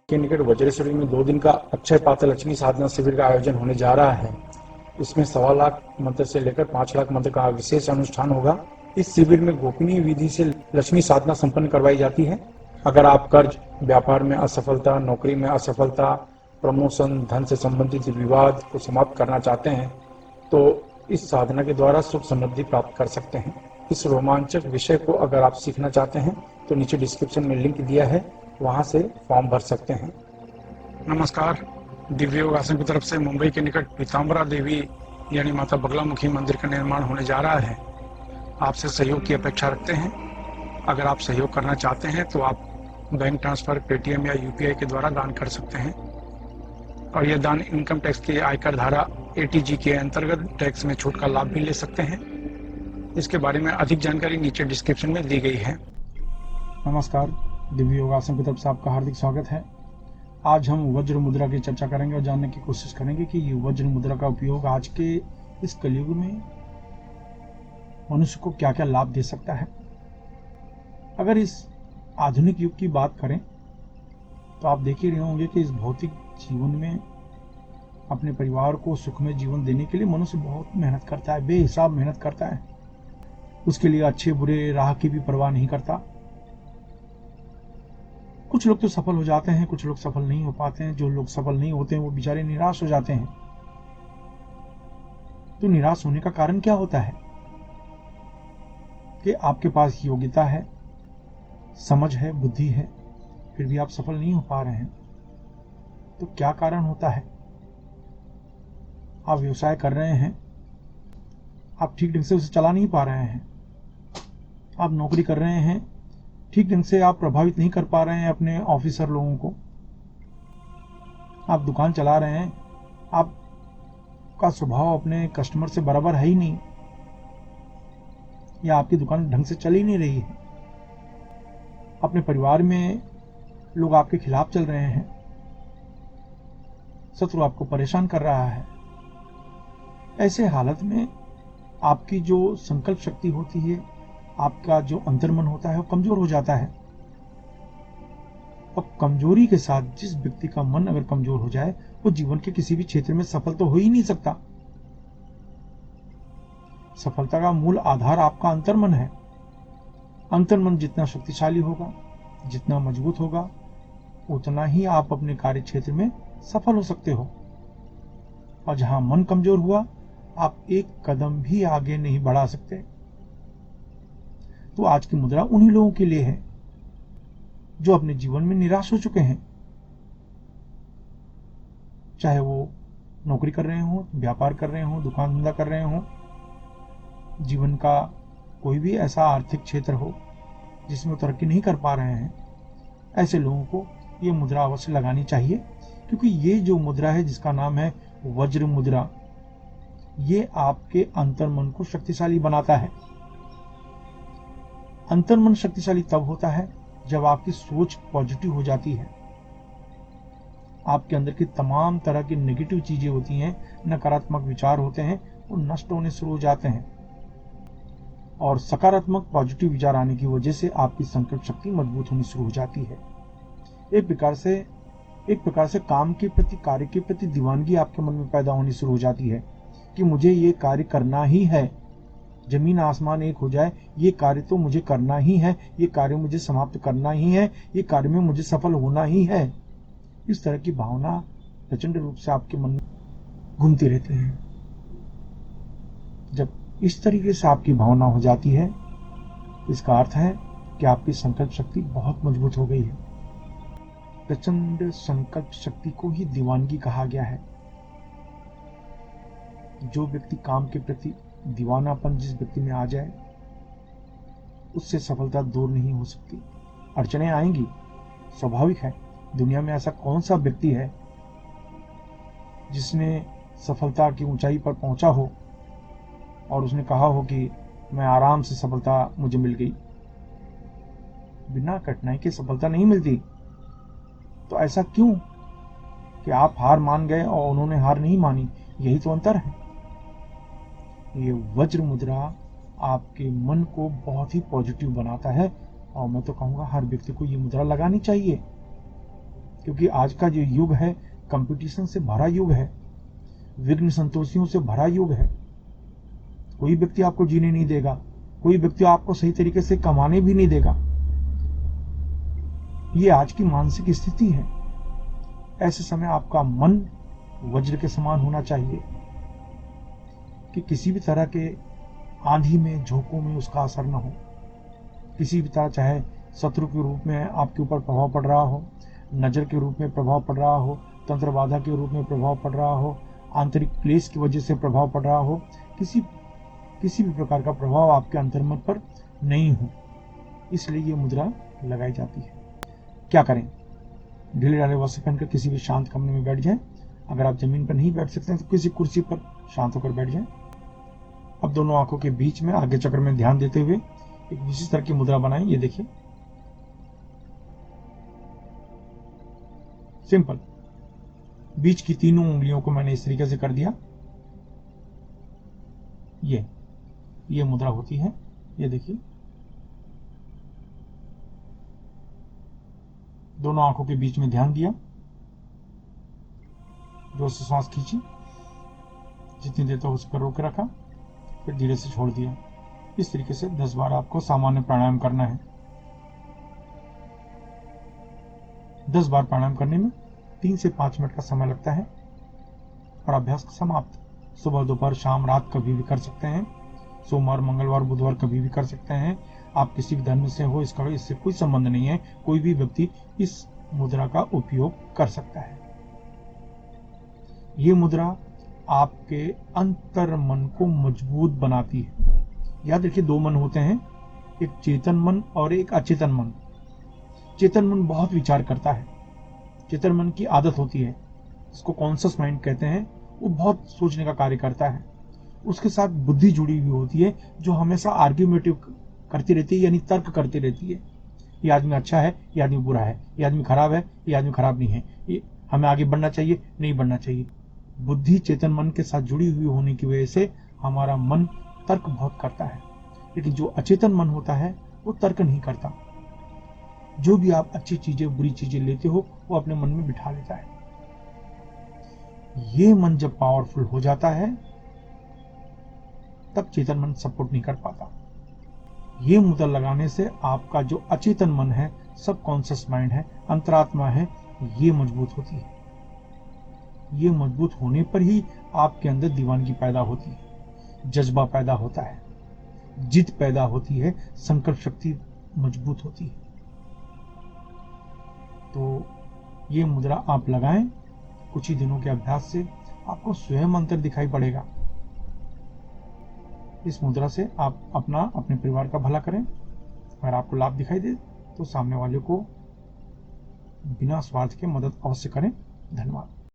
के निकट वज्रेश्वरी में 2 दिन का अक्षय पात्र लक्ष्मी साधना शिविर का आयोजन होने जा रहा है। इसमें 1.25 लाख मंत्र से लेकर 5 लाख मंत्र का विशेष अनुष्ठान होगा। इस शिविर में गोपनीय विधि से लक्ष्मी साधना संपन्न करवाई जाती है। अगर आप कर्ज, व्यापार में असफलता, नौकरी में असफलता, प्रमोशन, धन से संबंधित विवाद को समाप्त करना चाहते हैं तो इस साधना के द्वारा सुख समृद्धि प्राप्त कर सकते हैं। इस रोमांचक विषय को अगर आप सीखना चाहते हैं तो नीचे डिस्क्रिप्शन में लिंक दिया है, वहां से फॉर्म भर सकते हैं। नमस्कार। दिव्य योगासन की तरफ से मुंबई के निकट पीताम्बरा देवी यानी माता बगलामुखी मंदिर का निर्माण होने जा रहा है। आपसे सहयोग की अपेक्षा रखते हैं। अगर आप सहयोग करना चाहते हैं तो आप बैंक ट्रांसफर, पेटीएम या यूपीआई के द्वारा दान कर सकते हैं और यह दान इनकम टैक्स के आयकर धारा एटीजी के अंतर्गत टैक्स में छूट का लाभ भी ले सकते हैं। इसके बारे में अधिक जानकारी नीचे डिस्क्रिप्शन में दी गई है। नमस्कार, दिव्य योगासन की तरफ से आपका हार्दिक स्वागत है। आज हम वज्र मुद्रा की चर्चा करेंगे और जानने की कोशिश करेंगे कि ये वज्र मुद्रा का उपयोग आज के इस कलयुग में मनुष्य को क्या क्या लाभ दे सकता है। अगर इस आधुनिक युग की बात करें तो आप देख ही रहे होंगे कि इस भौतिक जीवन में अपने परिवार को सुखमय जीवन देने के लिए मनुष्य बहुत मेहनत करता है, बेहिसाब मेहनत करता है। उसके लिए अच्छे बुरे राह की भी परवाह नहीं करता। कुछ लोग तो सफल हो जाते हैं, कुछ लोग सफल नहीं हो पाते हैं। जो लोग सफल नहीं होते हैं वो बेचारे निराश हो जाते हैं। तो निराश होने का कारण क्या होता है कि आपके पास योग्यता है, समझ है, बुद्धि है, फिर भी आप सफल नहीं हो पा रहे हैं। तो क्या कारण होता है? आप व्यवसाय कर रहे हैं, आप ठीक ढंग से उसे चला नहीं पा रहे हैं। आप नौकरी कर रहे हैं, ठीक ढंग से आप प्रभावित नहीं कर पा रहे हैं अपने ऑफिसर लोगों को। आप दुकान चला रहे हैं, आपका स्वभाव अपने कस्टमर से बराबर है ही नहीं, या आपकी दुकान ढंग से चल ही नहीं रही है। अपने परिवार में लोग आपके खिलाफ चल रहे हैं, शत्रु आपको परेशान कर रहा है। ऐसे हालत में आपकी जो संकल्प शक्ति होती है, आपका जो अंतर्मन होता है वो कमजोर हो जाता है। अब कमजोरी के साथ जिस व्यक्ति का मन अगर कमजोर हो जाए वो जीवन के किसी भी क्षेत्र में सफल तो हो ही नहीं सकता। सफलता का मूल आधार आपका अंतर्मन है। अंतर्मन जितना शक्तिशाली होगा, जितना मजबूत होगा, उतना ही आप अपने कार्य क्षेत्र में सफल हो सकते हो। और जहां मन कमजोर हुआ, आप एक कदम भी आगे नहीं बढ़ा सकते। तो आज की मुद्रा उन्हीं लोगों के लिए है जो अपने जीवन में निराश हो चुके हैं। चाहे वो नौकरी कर रहे हो, व्यापार कर रहे हो, दुकान धंधा कर रहे हो, जीवन का कोई भी ऐसा आर्थिक क्षेत्र हो जिसमें वो तरक्की नहीं कर पा रहे हैं, ऐसे लोगों को ये मुद्रा अवश्य लगानी चाहिए। क्योंकि ये जो मुद्रा है जिसका नाम है वज्र मुद्रा, ये आपके अंतर्मन को शक्तिशाली बनाता है। अंतर्मन शक्तिशाली तब होता है जब आपकी सोच पॉजिटिव हो जाती है। आपके अंदर की तमाम तरह की नेगेटिव चीजें होती हैं, नकारात्मक विचार होते हैं, वो नष्ट होने शुरू हो जाते हैं और सकारात्मक पॉजिटिव विचार आने की वजह से आपकी संकल्प शक्ति मजबूत होनी शुरू हो जाती है। एक प्रकार से काम के प्रति, कार्य के प्रति दीवानगी आपके मन में पैदा होनी शुरू हो जाती है कि मुझे ये कार्य करना ही है। जमीन आसमान एक हो जाए, ये कार्य तो मुझे करना ही है, ये कार्य मुझे समाप्त करना ही है, ये कार्य में मुझे सफल होना ही है। इस तरह की भावना प्रचंड रूप से आपके मन में घूमती रहती है। जब इस तरीके से आपकी भावना हो जाती है, इसका अर्थ है कि आपकी संकल्प शक्ति बहुत मजबूत हो गई है। प्रचंड संकल्प शक्ति को ही दीवानगी कहा गया है। जो व्यक्ति काम के प्रति दीवानापन जिस व्यक्ति में आ जाए, उससे सफलता दूर नहीं हो सकती। अड़चने आएंगी, स्वाभाविक है। दुनिया में ऐसा कौन सा व्यक्ति है जिसने सफलता की ऊंचाई पर पहुंचा हो और उसने कहा हो कि मैं आराम से सफलता मुझे मिल गई। बिना कठिनाई के सफलता नहीं मिलती। तो ऐसा क्यों कि आप हार मान गए और उन्होंने हार नहीं मानी? यही तो अंतर है। ये वज्र मुद्रा आपके मन को बहुत ही पॉजिटिव बनाता है और मैं तो कहूंगा हर व्यक्ति को ये मुद्रा लगानी चाहिए। क्योंकि आज का जो युग है कंपटीशन से भरा युग है, विघ्न संतोषियों से भरा युग है। कोई व्यक्ति आपको जीने नहीं देगा, कोई व्यक्ति आपको सही तरीके से कमाने भी नहीं देगा। ये आज की मानसिक स्थिति है। ऐसे समय आपका मन वज्र के समान होना चाहिए कि किसी भी तरह के आंधी में, झोंकों में उसका असर न हो। किसी भी तरह, चाहे शत्रु के रूप में आपके ऊपर प्रभाव पड़ रहा हो, नजर के रूप में प्रभाव पड़ रहा हो, तंत्र बाधा के रूप में प्रभाव पड़ रहा हो, आंतरिक क्लेश की वजह से प्रभाव पड़ रहा हो, किसी भी प्रकार का प्रभाव आपके अंतर्मन पर नहीं हो, इसलिए ये मुद्रा लगाई जाती है। क्या करें? ढीले ढाले वस्त्र पहनकर किसी भी शांत कमरे में बैठ जाएं। अगर आप जमीन पर नहीं बैठ सकते हैं तो किसी कुर्सी पर शांत होकर बैठ जाएं। अब दोनों आंखों के बीच में आगे चक्र में ध्यान देते हुए एक विशेष तरह की मुद्रा बनाएं। ये देखिए, सिंपल। बीच की तीनों उंगलियों को मैंने इस तरीके से कर दिया। ये मुद्रा होती है। ये देखिए, दोनों आंखों के बीच में ध्यान दिया, जोर से सांस खींची, जितनी देर तक उस पर रोक रखा, फिर धीरे से छोड़ दिया। इस तरीके से 10 बार आपको सामान्य प्राणायाम करना है। 10 बार प्राणायाम करने में 3 से 5 मिनट का समय लगता है और अभ्यास समाप्त। सुबह, दोपहर, शाम, रात कभी भी कर सकते हैं। सोमवार, मंगलवार, बुधवार कभी भी कर सकते हैं। आप किसी भी धर्म से हो, इससे कोई संबंध नहीं है। कोई भी व्यक्ति इस मुद्रा का उपयोग कर सकता है। ये मुद्रा आपके अंतर मन को मजबूत बनाती है। याद रखिए, 2 मन होते हैं, एक चेतन मन और एक अचेतन मन। चेतन मन बहुत विचार करता है। चेतन मन की आदत होती है, इसको कॉन्शियस माइंड कहते हैं। वो बहुत सोचने का कार्य करता है। उसके साथ बुद्धि जुड़ी हुई होती है, जो हमेशा आर्ग्यूमेटिव करती रहती है, यानी तर्क करती रहती है। ये आदमी अच्छा है, ये आदमी बुरा है, ये आदमी खराब है, ये आदमी खराब नहीं है, ये हमें आगे बढ़ना चाहिए, नहीं बढ़ना चाहिए। बुद्धि चेतन मन के साथ जुड़ी हुई होने की वजह से हमारा मन तर्क बहुत करता है। लेकिन जो अचेतन मन होता है वो तर्क नहीं करता। जो भी आप अच्छी चीजें, बुरी चीजें लेते हो, वो अपने मन में बिठा लेता है। ये मन जब पावरफुल हो जाता है तब चेतन मन सपोर्ट नहीं कर पाता। ये मुद्रा लगाने से आपका जो अचेतन मन है, सबकॉन्शियस माइंड है, अंतरात्मा है, ये मजबूत होती है। ये मजबूत होने पर ही आपके अंदर दीवानगी पैदा होती है, जज्बा पैदा होता है, जिद पैदा होती है, संकल्प शक्ति मजबूत होती है। तो ये मुद्रा आप लगाएं। कुछ ही दिनों के अभ्यास से आपको स्वयं अंतर दिखाई पड़ेगा। इस मुद्रा से आप अपने परिवार का भला करें। अगर आपको लाभ दिखाई दे तो सामने वाले को बिना स्वार्थ के मदद अवश्य करें। धन्यवाद।